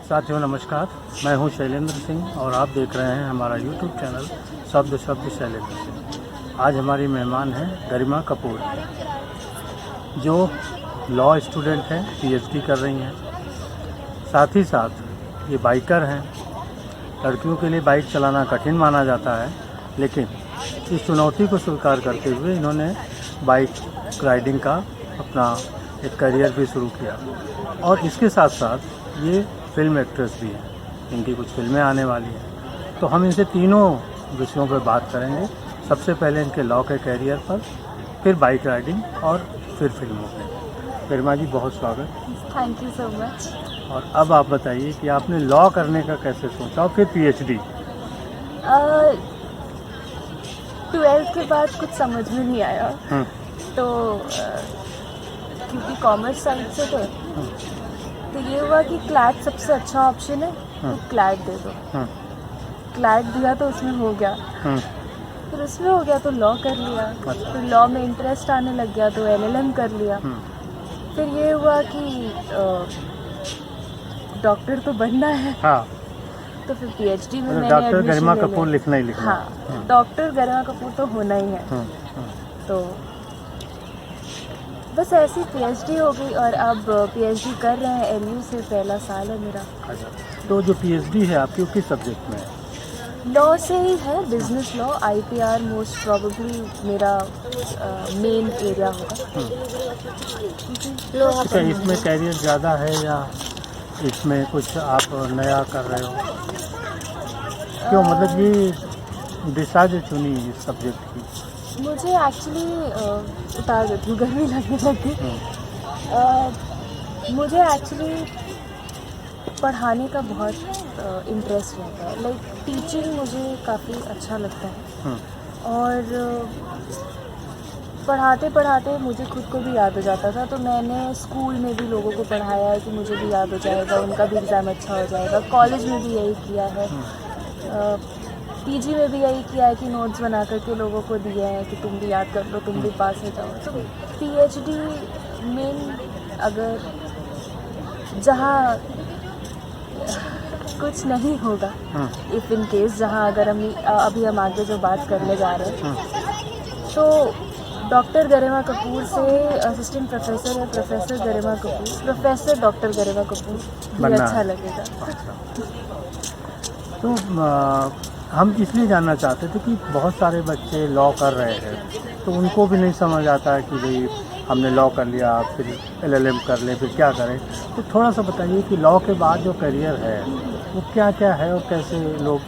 साथियों नमस्कार, मैं हूं शैलेंद्र सिंह और आप देख रहे हैं हमारा यूट्यूब चैनल शब्द शैलेंद्र सिंह। आज हमारी मेहमान हैं गरिमा कपूर, जो लॉ स्टूडेंट हैं, पीएचडी कर रही हैं। साथ ही साथ ये बाइकर हैं। लड़कियों के लिए बाइक चलाना कठिन माना जाता है, लेकिन इस चुनौती को स्वीकार करते हुए इन्होंने बाइक राइडिंग का अपना एक करियर भी शुरू किया और इसके साथ साथ ये फिल्म एक्ट्रेस भी हैं। इनकी कुछ फिल्में आने वाली हैं, तो हम इनसे तीनों विषयों पर बात करेंगे। सबसे पहले इनके लॉ के करियर पर, फिर बाइक राइडिंग और फिर फिल्मों पे। गरिमा जी, बहुत स्वागत। Thank you so much. और अब आप बताइए कि आपने लॉ करने का कैसे सोचा और फिर पीएचडी? 12th के बाद कुछ समझ में नहीं आया, तो क्योंकि कॉमर्स साइड से थे, तो ये हुआ कि क्लैट सबसे अच्छा ऑप्शन है, तो क्लैट दे दो। क्लैट दिया तो उसमें हो गया, फिर उसमें हो गया तो लॉ कर लिया। फिर लॉ में इंटरेस्ट आने लग गया तो एलएलएम कर लिया। फिर ये हुआ कि डॉक्टर तो बनना है, हाँ। तो फिर पीएचडी में मैंने डॉक्टर गरिमा कपूर लिखना ही लिखना। हाँ, डॉक्टर गरिमा कपूर तो होना ही है। तो बस ऐसी पीएचडी हो गई और अब पीएचडी कर रहे हैं एलयू से, पहला साल है मेरा। तो जो पीएचडी है आपकी, किस सब्जेक्ट में है? लॉ से ही है, business law, IPR most probably मेरा मेन एरिया होगा। अच्छा, इसमें कैरियर ज़्यादा है या इसमें कुछ आप नया कर रहे हो? क्यों, मतलब ये दिशा जो चुनी इस सब्जेक्ट की? मुझे एक्चुअली उतार देती हूँ, गर्मी लगने लगी। मुझे एक्चुअली पढ़ाने का बहुत इंटरेस्ट रहता है। लाइक टीचिंग मुझे काफ़ी अच्छा लगता है और पढ़ाते पढ़ाते मुझे खुद को भी याद हो जाता था। तो मैंने स्कूल में भी लोगों को पढ़ाया है कि मुझे भी याद हो जाएगा, उनका भी एग्ज़ाम अच्छा हो जाएगा। कॉलेज में भी यही किया है, पीजी में भी यही किया है कि नोट्स बना करके लोगों को दिए हैं कि तुम भी याद कर लो, तुम भी पास हो जाओ। तो पीएचडी मेन, अगर जहाँ कुछ नहीं होगा, इफ़ इन केस, जहाँ अगर अभी हम आगे जो बात करने जा रहे हैं, तो डॉक्टर गरिमा कपूर से असिस्टेंट प्रोफेसर है प्रोफेसर गरिमा कपूर, प्रोफेसर डॉक्टर गरिमा कपूर भी अच्छा लगेगा। तो हम इसलिए जानना चाहते थे कि बहुत सारे बच्चे लॉ कर रहे हैं, तो उनको भी नहीं समझ आता है कि भाई हमने लॉ कर लिया, फिर एलएलएम कर ले, फिर क्या करें। तो थोड़ा सा बताइए कि लॉ के बाद जो करियर है वो क्या क्या है और कैसे लोग?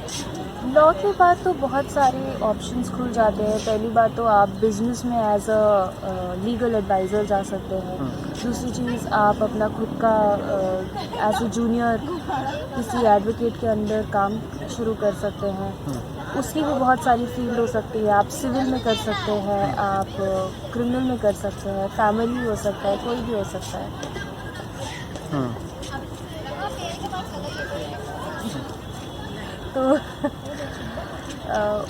लॉ के बाद तो बहुत सारे ऑप्शंस खुल जाते हैं। पहली बात तो आप बिजनेस में एज अ लीगल एडवाइज़र जा सकते हैं। दूसरी चीज़, आप अपना खुद का एज अ जूनियर किसी एडवोकेट के अंडर काम शुरू कर सकते हैं। उसकी भी बहुत सारी फील्ड हो सकती है। आप सिविल में कर सकते हैं, आप क्रिमिनल में कर सकते हैं, फैमिली हो सकता है, कोई भी हो सकता है। तो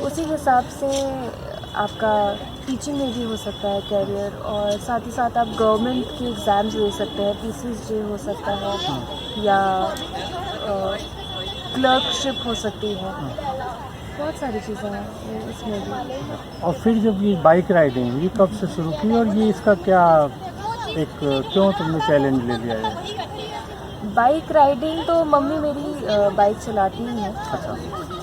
उसी हिसाब से आपका टीचिंग में भी हो सकता है करियर, और साथ ही साथ आप गवर्नमेंट के एग्ज़ाम्स दे सकते हैं, पीसीएसजे हो सकता है, या क्लर्कशिप हो सकती है। बहुत सारी चीज़ें हैं इसमें भी। और फिर जब ये बाइक राइडिंग, ये कब से शुरू की और ये इसका क्या एक, क्यों तुमने चैलेंज ले लिया है? बाइक राइडिंग तो मम्मी मेरी बाइक चलाती ही है। अच्छा।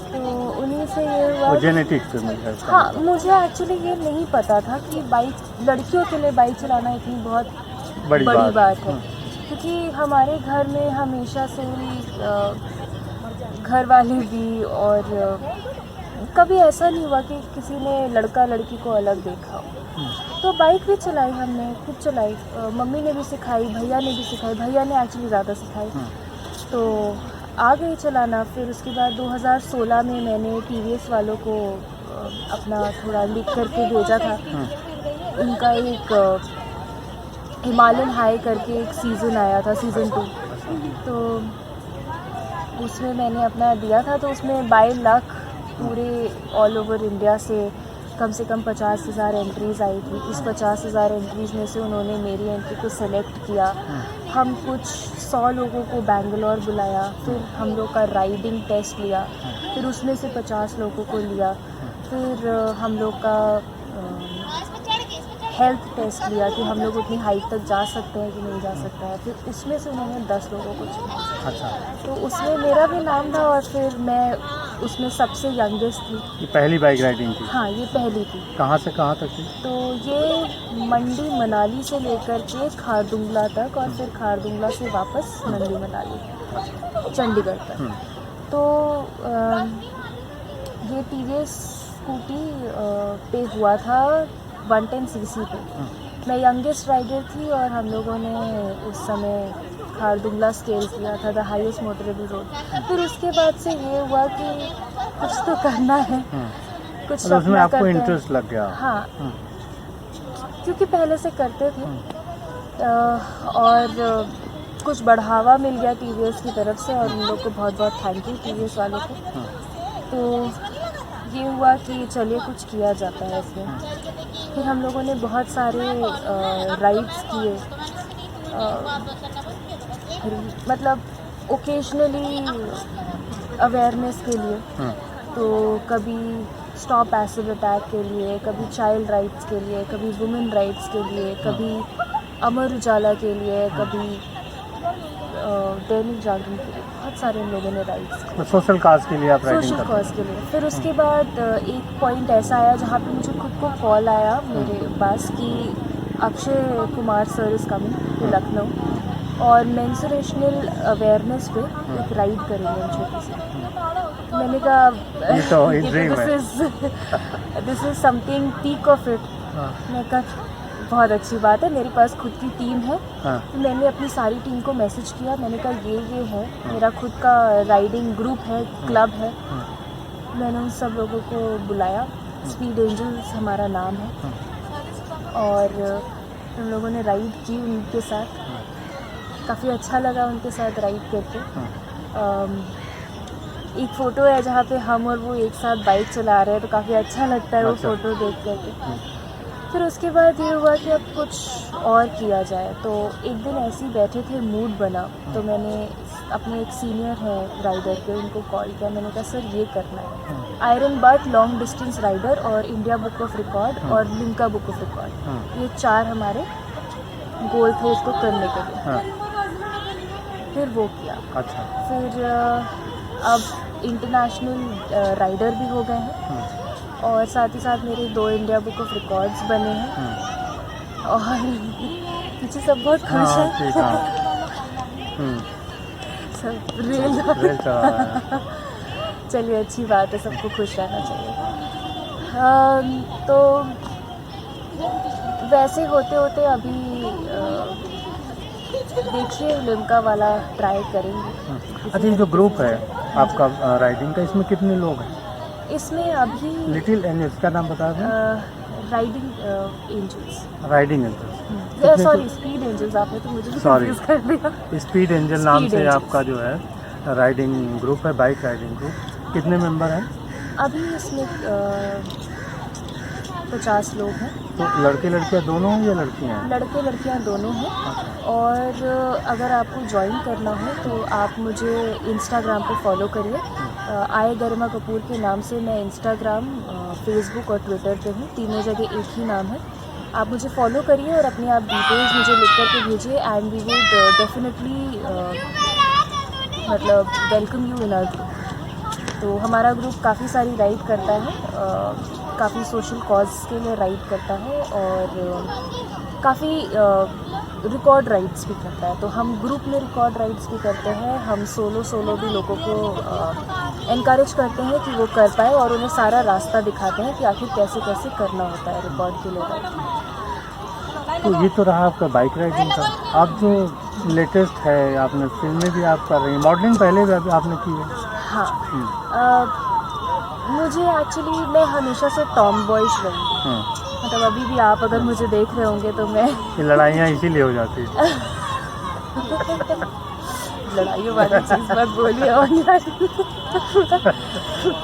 तो उन्हीं से ये हुआ, जेनेटिक से मिल गया? हाँ, मुझे एक्चुअली ये नहीं पता था कि बाइक, लड़कियों के लिए बाइक चलाना इतनी बहुत बड़ी बात है। क्योंकि हमारे घर में हमेशा से ही घर वाले भी, और कभी ऐसा नहीं हुआ कि किसी ने लड़का लड़की को अलग देखा हो। तो बाइक भी चलाई, हमने खुद चलाई, मम्मी ने भी सिखाई, भैया ने भी सिखाई। भैया ने एक्चुअली ज़्यादा सिखाई, तो आ गई चलाना। फिर उसके बाद 2016 में मैंने टीवीएस वालों को अपना थोड़ा लिख करके भेजा था। उनका एक हिमालयन हाई करके एक सीज़न आया था, सीज़न 2, तो उसमें मैंने अपना दिया था। तो उसमें बाय लक पूरे ऑल ओवर इंडिया से कम 50,000 एंट्रीज़ आई थी। इस 50,000 एंट्रीज़ में से उन्होंने मेरी एंट्री को सेलेक्ट किया हम कुछ 100 लोगों को बेंगलोर बुलाया, फिर हम लोग का राइडिंग टेस्ट लिया, फिर उसमें से 50 लोगों को लिया, फिर हम लोग का हेल्थ टेस्ट लिया कि हम लोग उतनी हाइट तक जा सकते हैं कि नहीं जा सकता है, फिर उसमें से उन्होंने 10 लोगों को चुना। अच्छा, तो उसमें मेरा भी नाम था और फिर मैं उसमें सबसे यंगेस्ट थी। ये पहली बाइक राइडिंग थी? हाँ, ये पहली थी। कहाँ से कहाँ तक थी? तो ये मंडी मनाली से लेकर के खारदुंगला तक और फिर खारदुंगला से वापस मंडी मनाली चंडीगढ़ तक। तो ये टीवीएस स्कूटी पे हुआ था 110 सीसी पे। मैं यंगेस्ट राइडर थी और हम लोगों ने उस समय खारदुंगला स्केल किया था, द हाईएस्ट मोटरेबल रोड। फिर उसके बाद से ये हुआ कि कुछ तो करना है, कुछ तो उसमें आपको करते हैं। इंटरेस्ट लग गया? हाँ, क्योंकि पहले से करते थे और कुछ बढ़ावा मिल गया टीवीएस की तरफ से और उन लोग को बहुत बहुत थैंक यू टीवीएस वालों को। तो ये हुआ कि चलिए कुछ किया जाता है इसमें। फिर हम लोगों ने बहुत सारे राइड्स किए, मतलब ओकेजनली अवेयरनेस के लिए। तो कभी स्टॉप एसिड अटैक के लिए, कभी चाइल्ड राइट्स के लिए, कभी वुमेन राइट्स के लिए, कभी अमर उजाला के लिए, कभी दैनिक जागरण के लिए, बहुत सारे हम लोगों ने राइट्स किए। तो सोशल काज के लिए आप राइडिंग सोशल करते कॉज के लिए। फिर उसके बाद एक पॉइंट ऐसा आया जहाँ पे मुझे खुद को कॉल आया मेरे पास कि Akshay Kumar sir is coming to Lucknow और मेंस्ट्रुएशनल अवेयरनेस पे एक राइड करेंगे हम छोटी सी। मैंने कहा this is something peak of it. मैं कहा बहुत अच्छी बात है, मेरे पास खुद की टीम है। तो मैंने अपनी सारी टीम को मैसेज किया, मैंने कहा ये है, मेरा खुद का राइडिंग ग्रुप है, क्लब है। मैंने उन सब लोगों को बुलाया, स्पीड एंजल्स हमारा नाम है, और उन लोगों ने राइड की उनके साथ। काफ़ी अच्छा लगा उनके साथ राइड करके। एक फ़ोटो है जहाँ पे हम और वो एक साथ बाइक चला रहे हैं, तो काफ़ी अच्छा लगता है वो फ़ोटो देख करके। फिर उसके बाद ये हुआ कि अब कुछ और किया जाए। तो एक दिन ऐसे ही बैठे थे, मूड बना, तो मैंने अपने एक सीनियर है राइडर के, उनको कॉल किया। मैंने कहा सर ये करना है, iron butt long distance rider और इंडिया बुक ऑफ रिकॉर्ड और लिम्का बुक ऑफ रिकॉर्ड, ये 4 हमारे गोल थे इसको करने के लिए। फिर वो किया। अच्छा। फिर अब इंटरनेशनल राइडर भी हो गए हैं और साथ ही साथ मेरे 2 इंडिया बुक ऑफ रिकॉर्ड्स बने हैं और मुझे सब बहुत खुश है। सब रेल चलिए अच्छी बात है, सबको खुश रहना चाहिए। तो वैसे होते होते अभी देखिए लिम्का वाला ट्राई करेंगे। अच्छा, ये जो ग्रुप है आपका राइडिंग का, इसमें कितने लोग हैं? इसमें अभी लिटिल एंजल्स का नाम बता दें। Riding angels. Riding angels, sorry speed angels, आपने तो मुझे कंफ्यूज कर दिया। स्पीड एंजल नाम से एंजल्स। आपका जो है राइडिंग ग्रुप है, बाइक राइडिंग ग्रुप। कितने मेंबर हैं? अभी इसमें 50 लोग हैं। तो लड़के लड़कियां दोनों हैं या लड़कियां हैं? लड़के लड़कियां दोनों हैं। अच्छा। और अगर आपको ज्वाइन करना हो तो आप मुझे इंस्टाग्राम पे फॉलो करिए। आय गरिमा कपूर के नाम से मैं इंस्टाग्राम, फेसबुक और ट्विटर पे हूँ, तीनों जगह एक ही नाम है। आप मुझे फॉलो करिए और अपनी आप डिटेल्स मुझे लिख करके भेजिए एंड वी वुड डेफिनेटली मतलब welcome you in our group. तो हमारा ग्रुप काफ़ी सारी राइड करता है, काफ़ी सोशल कॉज के लिए राइड करता है और काफ़ी रिकॉर्ड राइड्स भी करता है। तो हम ग्रुप में रिकॉर्ड राइड्स भी करते हैं। हम सोलो भी लोगों को एनकरेज करते हैं कि वो कर पाए और उन्हें सारा रास्ता दिखाते हैं कि आखिर कैसे कैसे करना होता है रिकॉर्ड के लिए राइड। तो ये तो रहा आपका बाइक राइडिंग का। अब जो लेटेस्ट है, आपने फिल्में भी आप कर रही हैं, मॉडलिंग पहले भी आपने की है? हाँ। मुझे एक्चुअली, मैं हमेशा से टॉम बॉयज रही, मतलब अभी भी आप अगर मुझे देख रहे होंगे तो मैं ये लड़ाइयाँ इसीलिए हो जाती है। लड़ाइयों वाली चीज़ मत बोलिए ऑनलाइन।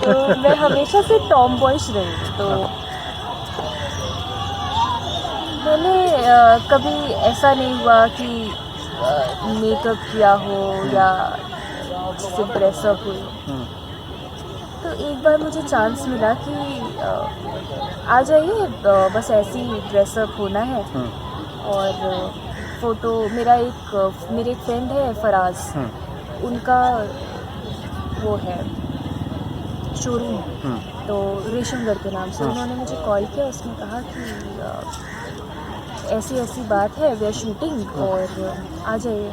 तो मैं हमेशा से टॉम बॉयज रही, तो मैंने कभी ऐसा नहीं हुआ कि मेकअप किया हो या जिससे ड्रेसअप हुई। तो एक बार मुझे चांस मिला कि आ जाइए, बस ऐसे ही ड्रेसअप होना है। और फ़ोटो मेरे एक फ्रेंड है फराज, उनका वो है शोरूम, तो रेशमगढ़ के नाम से। उन्होंने मुझे कॉल किया, उसने कहा कि ऐसी ऐसी बात है, वे आर शूटिंग और आ जाइए।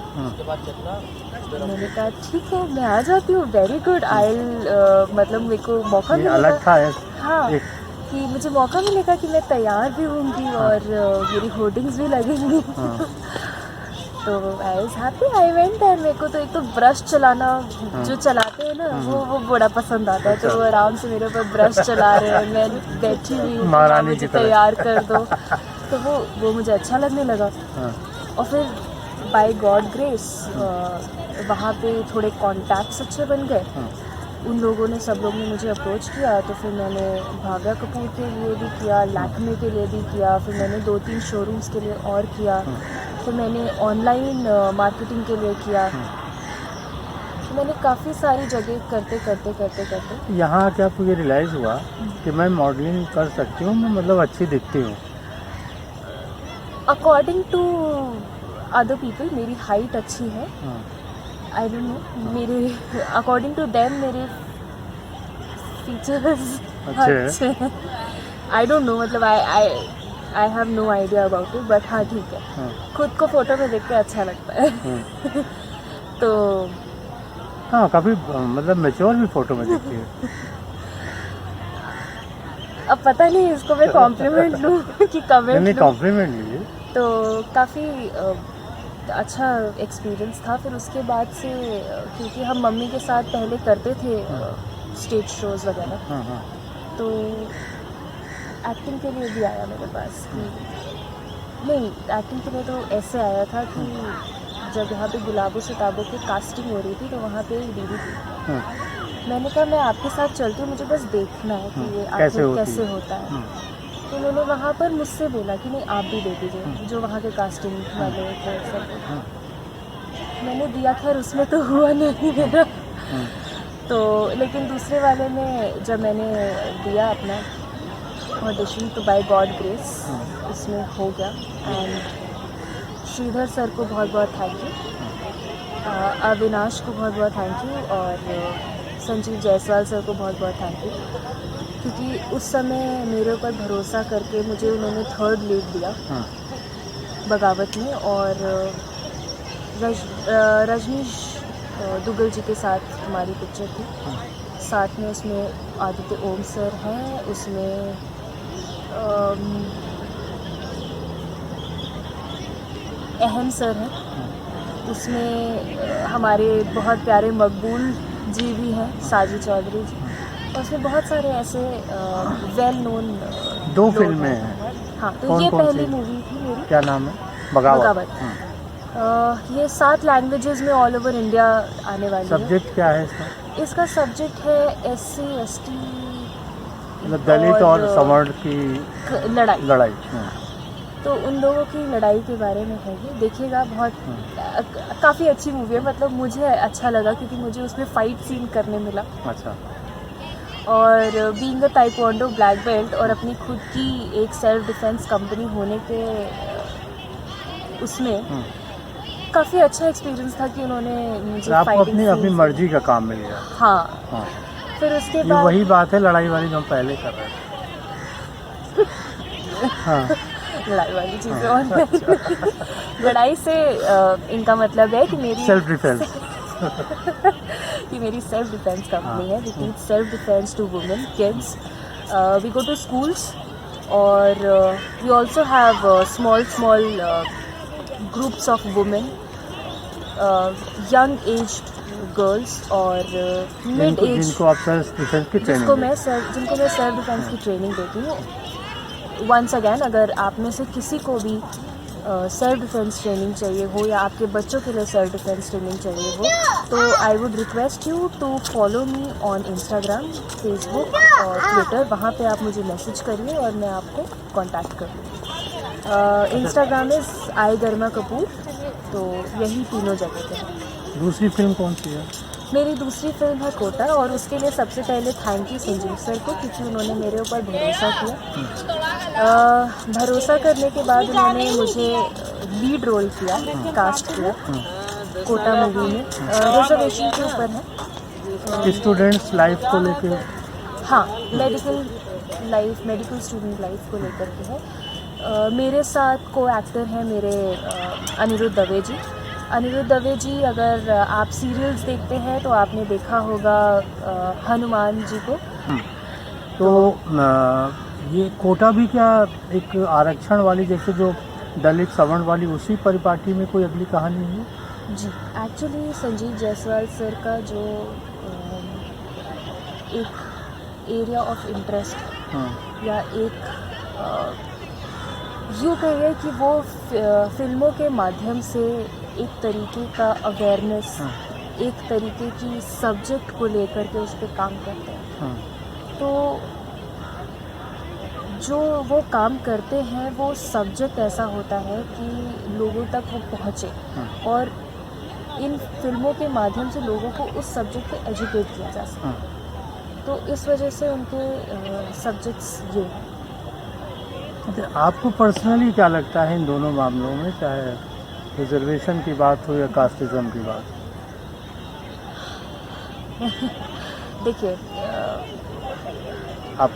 मैंने कहा ठीक है, मैं आ जाती हूँ, वेरी गुड, मतलब मेरे को मौका मिलेगा। अलग था हाँ, कि मुझे मौका मिलेगा कि मैं तैयार भी होंगी और मेरी होर्डिंग्स भी लगेंगी। तो I was happy, I went there. मेरे को तो एक तो ब्रश चलाना, जो चलाते हैं ना, वो बड़ा पसंद आता है। तो वो आराम से मेरे ऊपर ब्रश चला रहे हैं, मैं बैठी हुई हूँ, मुझे तैयार कर दो। तो वो मुझे अच्छा लगने लगा। और फिर बाय गॉड ग्रेस वहाँ पे थोड़े कॉन्टैक्ट्स अच्छे बन गए। उन लोगों ने, सब लोग ने मुझे अप्रोच किया। तो फिर मैंने भागा कपूर के लिए भी किया, लैक्मे के लिए भी किया, फिर मैंने 2-3 शोरूम्स के लिए और किया, फिर मैंने ऑनलाइन मार्केटिंग के लिए किया। तो मैंने काफ़ी सारी जगह करते यहाँ क्या आपको ये रियलाइज़ हुआ कि मैं मॉडलिंग कर सकती हूँ, मैं मतलब अच्छी दिखती हूँ? अकॉर्डिंग टू अदर पीपल मेरी हाइट अच्छी है। आई डोंट नो, मेरे अकॉर्डिंग टू देम मेरे फीचर्स अच्छे हैं। आई डोंट नो, मतलब I have no idea about it, but हाँ ठीक है, खुद को फोटो में देख के अच्छा लगता है। तो हाँ, काफ़ी मतलब मैच्योर भी फोटो में दिखती है। अब पता नहीं इसको मैं कॉम्प्लीमेंट लूँ कि कमेंट लूँ। कॉम्प्लीमेंट लीजिए। तो काफ़ी अच्छा एक्सपीरियंस था। फिर उसके बाद से क्योंकि हम मम्मी के साथ पहले करते थे स्टेज शोज़ वगैरह, तो एक्टिंग के लिए भी आया मेरे पास कि नहीं, एक्टिंग के लिए तो ऐसे आया था कि जब यहाँ पे गुलाबों सिताबों की कास्टिंग हो रही थी, तो वहाँ पे एक दीदी थी। मैंने कहा मैं आपके साथ चलती हूँ, मुझे बस देखना है कि ये आखिर कैसे होता है। तो उन्होंने वहाँ पर मुझसे बोला कि नहीं आप भी दे दीजिए, जो वहाँ के कास्टिंग वाले थे सब। मैंने दिया, खैर उसमें तो हुआ नहीं मेरा। तो लेकिन दूसरे वाले में जब मैंने दिया अपना ऑडिशन, तो बाय गॉड ग्रेस उसमें हो गया। एंड श्रीधर सर को बहुत बहुत थैंक यू, अविनाश को बहुत बहुत थैंक यू, और संजीव जायसवाल सर को बहुत बहुत थैंक यू, क्योंकि उस समय मेरे ऊपर भरोसा करके मुझे उन्होंने 3rd लीड दिया बगावत में। और रजनीश दुग्गल जी के साथ हमारी पिक्चर थी। साथ में उसमें आदित्य ओम सर हैं, उसमें अहम सर हैं, उसमें हमारे बहुत प्यारे मकबूल जी भी हैं, साजी चौधरी जी, और उसमें बहुत सारे ऐसे वेल नोन 2 फिल्में हैं। हाँ, तो ये पहली मूवी थी मेरी। क्या नाम है? बगावत। ये 7 लैंग्वेजेस में ऑल ओवर इंडिया आने वाली है। सब्जेक्ट क्या है इसका? इसका सब्जेक्ट है SC ST, मतलब दलित और सवर्ण की लड़ाई। तो उन लोगों की लड़ाई के बारे में है ये, देखिएगा। बहुत काफ़ी अच्छी मूवी है, मतलब मुझे अच्छा लगा क्योंकि मुझे उसमें फ़ाइट सीन करने मिला। अच्छा। और being a taekwondo black belt और अपनी खुद की एक सेल्फ डिफेंस कंपनी होने के उसमें काफ़ी अच्छा एक्सपीरियंस था कि उन्होंने मुझे आपको अपनी मर्जी का काम मिल गया। हाँ। फिर उसके बाद वही बात है लड़ाई वाली जो हम पहले कर रहे थे। हाँ। लड़ाई वाली चीज़ें और लड़ाई से इनका मतलब है कि मेरी सेल्फ डिफेंस कि मेरी सेल्फ डिफेंस कंपनी है। We teach self defence to women kids, we go to schools, और we also have small groups of women, young aged girls और मिड एज, जिनको आप सेल्फ डिफेंस की ट्रेनिंग जिनको मैं सेल्फ डिफेंस की training देती हूँ। वंस अगैन, अगर आप में से किसी को भी सेल्फ डिफेंस ट्रेनिंग चाहिए हो या आपके बच्चों के लिए सेल्फ डिफेंस ट्रेनिंग चाहिए हो, तो I would request you to follow me on Instagram, Facebook और ट्विटर। वहाँ पे आप मुझे मैसेज करिए और मैं आपको कांटेक्ट कर लूँगी। इंस्टाग्राम इज़ आई गरिमा कपूर तो यही तीनों जगह पे है। दूसरी फिल्म कौन सी है? मेरी दूसरी फिल्म है कोटा, और उसके लिए सबसे पहले थैंक यू संजीव सर को, क्योंकि उन्होंने मेरे ऊपर भरोसा किया। भरोसा करने के बाद उन्होंने मुझे लीड रोल किया, कास्ट किया कोटा मूवी में। रिजर्वेशन के ऊपर है, स्टूडेंट्स लाइफ को लेके। हाँ, मेडिकल स्टूडेंट लाइफ को लेकर के है। मेरे साथ को एक्टर हैं मेरे अनिरुद्ध दवे जी। अनिरुद्ध दवे जी, अगर आप सीरियल्स देखते हैं तो आपने देखा होगा हनुमान जी को। तो ये कोटा भी क्या एक आरक्षण वाली, जैसे जो दलित सवर्ण वाली, उसी परिपाटी में कोई अगली कहानी है? जी, एक्चुअली संजीव जायसवाल सर का जो एक एरिया ऑफ इंटरेस्ट या एक यूँ कहिए कि वो फिल्मों के माध्यम से एक तरीके का अवेयरनेस, एक तरीके की सब्जेक्ट को लेकर के उस पर काम करते हैं। तो जो वो काम करते हैं वो सब्जेक्ट ऐसा होता है कि लोगों तक वो पहुँचे, और इन फिल्मों के माध्यम से लोगों को उस सब्जेक्ट पे एजुकेट किया जा सके। तो इस वजह से उनके सब्जेक्ट्स ये हैं। आपको पर्सनली क्या लगता है इन दोनों मामलों में, चाहे रिजर्वेशन की बात हो या कास्टिज्म की बात? देखिए, आप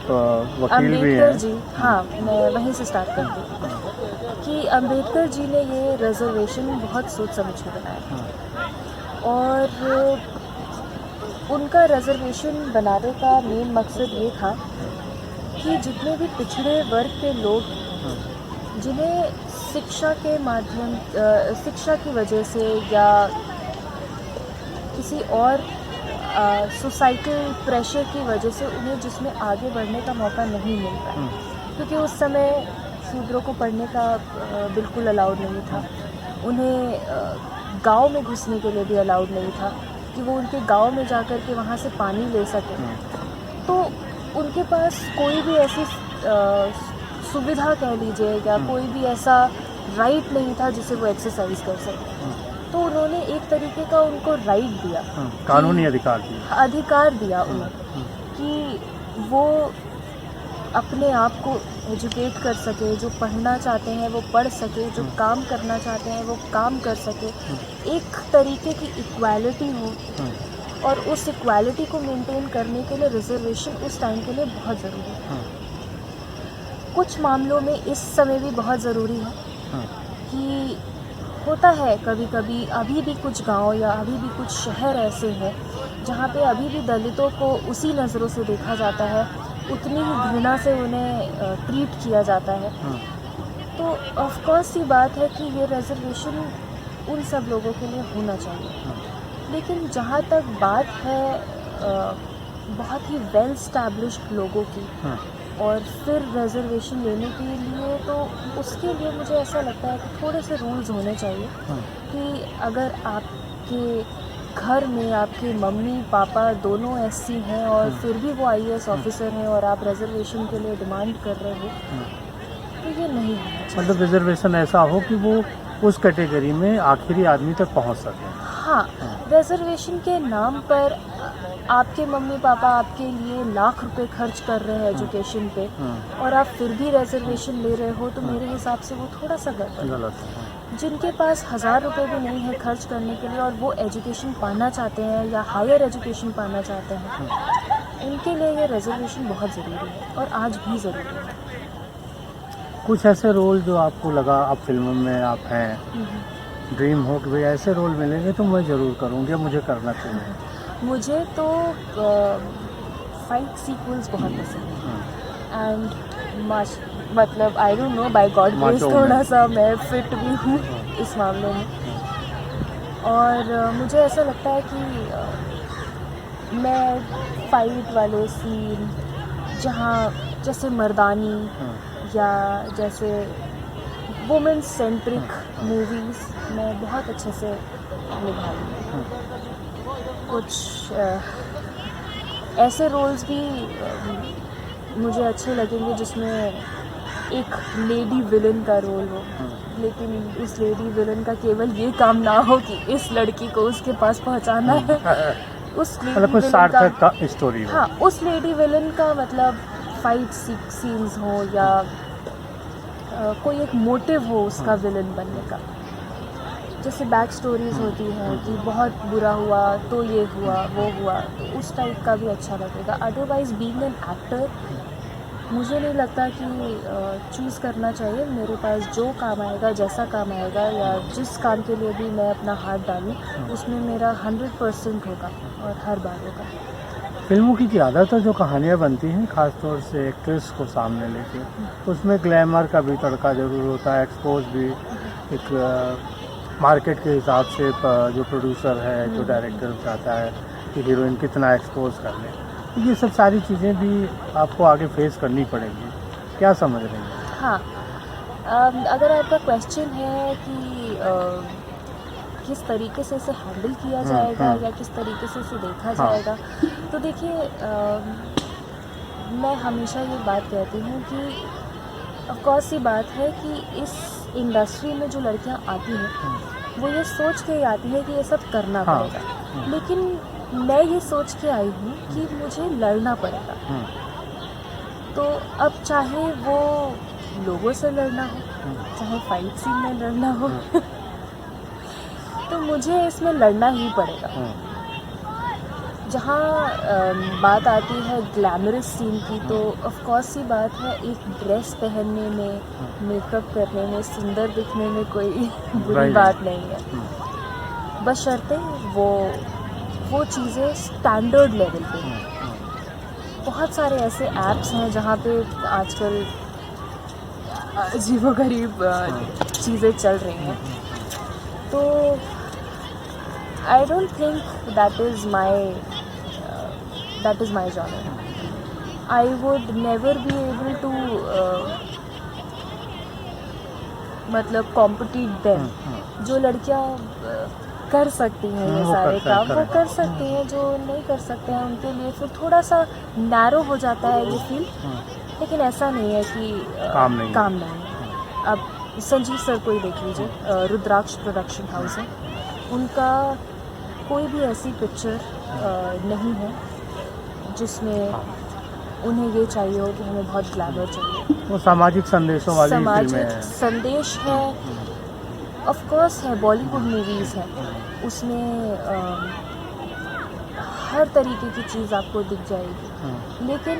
वकील भी अम्बेडकर हैं। जी, हाँ, मैं वहीं से स्टार्ट करती हूँ कि अम्बेडकर जी ने ये रिजर्वेशन बहुत सोच समझ के बनाया, और उनका रिजर्वेशन बनाने का मेन मकसद ये था कि जितने भी पिछड़े वर्ग के लोग, जिन्हें शिक्षा के माध्यम, शिक्षा की वजह से या किसी और सोसाइटल प्रेशर की वजह से उन्हें जिसमें आगे बढ़ने का मौका नहीं मिल रहा, क्योंकि उस समय शूद्रों को पढ़ने का बिल्कुल अलाउड नहीं था, उन्हें गांव में घुसने के लिए भी अलाउड नहीं था कि वो उनके गांव में जाकर के वहाँ से पानी ले सकें। तो उनके पास कोई भी ऐसी सुविधा कह लीजिए या कोई भी ऐसा राइट नहीं था जिसे वो एक्सरसाइज कर सके। तो उन्होंने एक तरीके का उनको राइट दिया, कानूनी अधिकार दिया उन्हें कि वो अपने आप को एजुकेट कर सके, जो पढ़ना चाहते हैं वो पढ़ सके, जो काम करना चाहते हैं वो काम कर सके, एक तरीके की इक्वालिटी हो। और उस इक्वालिटी को मेंटेन करने के लिए रिजर्वेशन उस टाइम के लिए बहुत ज़रूरी है। कुछ मामलों में इस समय भी बहुत ज़रूरी है कि होता है कभी कभी, अभी भी कुछ गांव या अभी भी कुछ शहर ऐसे हैं जहाँ पे अभी भी दलितों को उसी नज़रों से देखा जाता है, उतनी ही घृणा से उन्हें ट्रीट किया जाता है। तो ऑफ कोर्स ये बात है कि ये रिजर्वेशन उन सब लोगों के लिए होना चाहिए। लेकिन जहाँ तक बात है बहुत ही वेल स्टैब्लिश्ड लोगों की और फिर रिजर्वेशन लेने के लिए, तो उसके लिए मुझे ऐसा लगता है कि थोड़े से रूल्स होने चाहिए कि अगर आपके घर में आपके मम्मी पापा दोनों एससी हैं और फिर भी वो आईएएस ऑफिसर हैं और आप रिजर्वेशन के लिए डिमांड कर रहे हो, तो ये नहीं होना चाहिए। मतलब रिजर्वेशन ऐसा हो कि वो उस कैटेगरी में आखिरी आदमी तक पहुंच सके। हाँ, रिजर्वेशन के नाम पर आपके मम्मी पापा आपके लिए लाख रुपए खर्च कर रहे हैं एजुकेशन पे, और आप फिर भी रिजर्वेशन ले रहे हो, तो मेरे हिसाब से वो थोड़ा सा गलत है। जिनके पास 1000 रुपये भी नहीं है खर्च करने के लिए और वो एजुकेशन पाना चाहते हैं या हायर एजुकेशन पाना चाहते हैं, उनके लिए ये रिजर्वेशन बहुत ज़रूरी है और आज भी ज़रूरी है। कुछ ऐसे रोल जो आपको लगा आप फिल्मों में आप हैं, ड्रीम हो कि भाई ऐसे रोल मिलेंगे तो मैं ज़रूर करूँगी, मुझे करना चाहिए? मुझे तो फाइट सीक्वेंस बहुत पसंद है एंड मतलब I don't know, by God grace थोड़ा सा मैं फिट भी हूँ इस मामले में। और मुझे ऐसा लगता है कि मैं फाइट वाले सीन जहाँ जैसे मर्दानी या जैसे वुमेन सेंट्रिक मूवीज़ मैं बहुत अच्छे से निभा लूँ। कुछ ऐसे रोल्स भी मुझे अच्छे लगेंगे जिसमें एक लेडी विलन का रोल हो, लेकिन उस लेडी विलन का केवल ये काम ना हो कि इस लड़की को उसके पास पहुंचाना है। उस मतलब कुछ सार्थक का स्टोरी हो। हाँ, उस लेडी विलन का मतलब फाइट सीन्स हो या कोई एक मोटिव हो उसका विलन बनने का। जैसे बैक स्टोरीज होती हैं कि बहुत बुरा हुआ तो ये हुआ वो हुआ, तो उस टाइप का भी अच्छा लगेगा। अदरवाइज बीइंग एन एक्टर मुझे नहीं लगता कि चूज़ करना चाहिए। मेरे पास जो काम आएगा, जैसा काम आएगा या जिस काम के लिए भी मैं अपना हाथ डालूँ उसमें मेरा 100% होगा और हर बार होगा। फिल्मों की ज़्यादातर जो कहानियाँ बनती हैं खासतौर से एक्ट्रेस को सामने लेके, उसमें ग्लैमर का भी तड़का ज़रूर होता है, एक्सपोज भी एक मार्केट के हिसाब से जो प्रोड्यूसर है, जो डायरेक्टर चाहता है कि हीरोइन कितना एक्सपोज कर ले, तो ये सब सारी चीज़ें भी आपको आगे फेस करनी पड़ेंगी। क्या समझ रहे हैं? हाँ, अगर आपका क्वेश्चन है कि किस तरीके से इसे हैंडल किया जाएगा या किस तरीके से इसे देखा जाएगा, तो देखिए मैं हमेशा ये बात कहती हूँ कि ऑफकोर्स ये बात है कि इस इंडस्ट्री में जो लड़कियाँ आती हैं वो ये सोच के आती है कि ये सब करना पड़ेगा, लेकिन मैं ये सोच के आई हूँ कि मुझे लड़ना पड़ेगा। तो अब चाहे वो लोगों से लड़ना हो, चाहे फाइट सीन में लड़ना हो तो मुझे इसमें लड़ना ही पड़ेगा। जहाँ बात आती है ग्लैमरस सीन की, तो ऑफ कोर्स ही बात है एक ड्रेस पहनने में, मेकअप करने में, सुंदर दिखने में कोई बुरी बात नहीं है, बशर्ते वो चीज़ें स्टैंडर्ड लेवल पे हैं। बहुत सारे ऐसे ऐप्स हैं जहाँ पे आजकल अजीबोगरीब चीज़ें चल रही हैं, तो I don't think that is my genre. I would never be able to मतलब कॉम्पिटिट देम। जो लड़कियाँ कर सकती हैं ये सारे काम वो कर सकती हैं, जो नहीं कर सकते हैं उनके लिए फिर थोड़ा सा नैरो हो जाता है ये फील्ड। लेकिन ऐसा नहीं है कि काम नहीं है। अब संजीव सर को ही देख लीजिए, रुद्राक्ष प्रोडक्शन हाउस है, उनका कोई भी ऐसी पिक्चर नहीं है जिसमें उन्हें ये चाहिए हो कि हमें बहुत ग्लैमर चाहिए। वो सामाजिक संदेशों वाली सामाजिक संदेश है, ऑफ कोर्स है, बॉलीवुड मूवीज़ है, उसमें हर तरीके की चीज़ आपको दिख जाएगी, लेकिन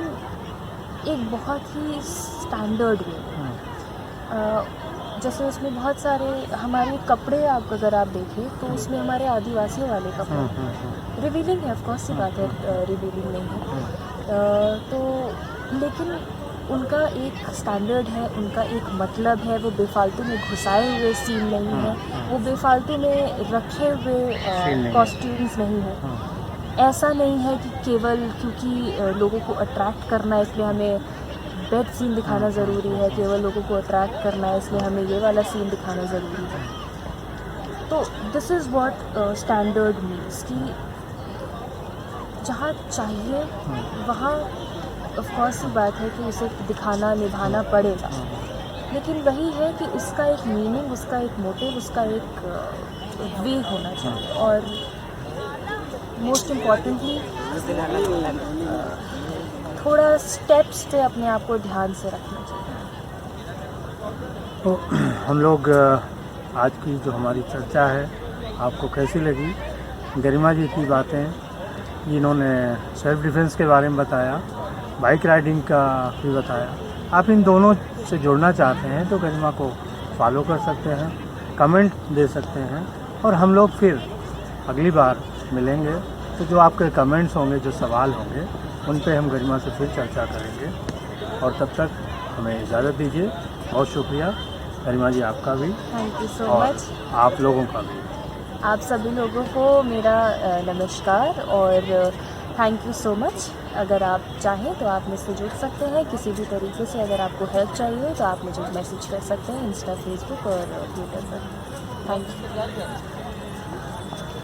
एक बहुत ही स्टैंडर्ड वे। जैसे उसमें बहुत सारे हमारे कपड़े अगर आप देखें तो उसमें हमारे आदिवासियों वाले कपड़े रिवीलिंग है, ऑफ कोर्स ये बात है, रिवीलिंग नहीं है, तो लेकिन उनका एक स्टैंडर्ड है, उनका एक मतलब है। वो बेफालतू में घुसाए हुए सीन नहीं है, वो बेफालतू में रखे हुए कॉस्ट्यूम्स नहीं है। ऐसा नहीं है कि केवल क्योंकि लोगों को अट्रैक्ट करना है इसलिए हमें बेड सीन दिखाना ज़रूरी है, केवल लोगों को अट्रैक्ट करना है इसलिए हमें ये वाला सीन दिखाना ज़रूरी है। तो this is what standard means कि जहाँ चाहिए वहाँ ऑफ कोर्स ही बात है कि उसे दिखाना निभाना पड़ेगा, लेकिन वही है कि उसका एक मीनिंग, उसका एक मोटिव, उसका एक वे होना चाहिए। और मोस्ट इम्पॉर्टेंटली थोड़ा स्टेप्स पे अपने आप को ध्यान से रखना चाहिए। तो हम लोग आज की जो हमारी चर्चा है आपको कैसी लगी? गरिमा जी की बातें, जिन्होंने सेल्फ डिफेंस के बारे में बताया, बाइक राइडिंग का भी बताया। आप इन दोनों से जुड़ना चाहते हैं तो गरिमा को फॉलो कर सकते हैं, कमेंट दे सकते हैं, और हम लोग फिर अगली बार मिलेंगे तो जो आपके कमेंट्स होंगे, जो सवाल होंगे, उन पे हम गरिमा से फिर चर्चा करेंगे। और तब तक हमें इजाज़त दीजिए। बहुत शुक्रिया गरिमा जी आपका भी, थैंक यू सो मच। आप लोगों का भी, आप सभी लोगों को मेरा नमस्कार और थैंक यू सो मच। अगर आप चाहें तो आप मुझसे जुड़ सकते हैं किसी भी तरीके से। अगर आपको हेल्प चाहिए तो आप मुझे मैसेज कर सकते हैं इंस्टा, फेसबुक और ट्विटर पर। Thank you.